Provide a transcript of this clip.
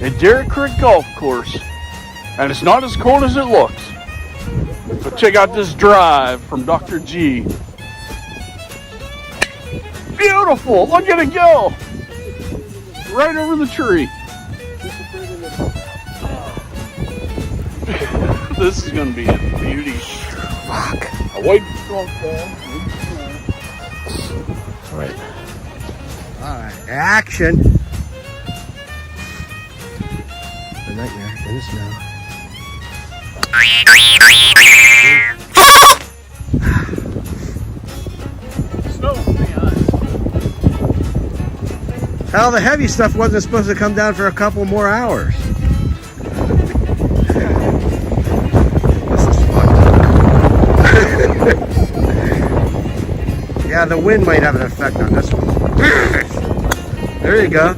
at Derrick Creek Golf Course, and it's not as cold as it looks. But check out this drive from Dr. G. Beautiful! Look at it go! Right over the tree. This is going to be a beauty. Fuck. A white skunk ball. Alright. Alright. Action. The nightmare in the snow. Snow behind. Hell, the heavy stuff wasn't supposed to come down for a couple more hours. This is fucked up. Yeah, the wind might have an effect on this one. There you go.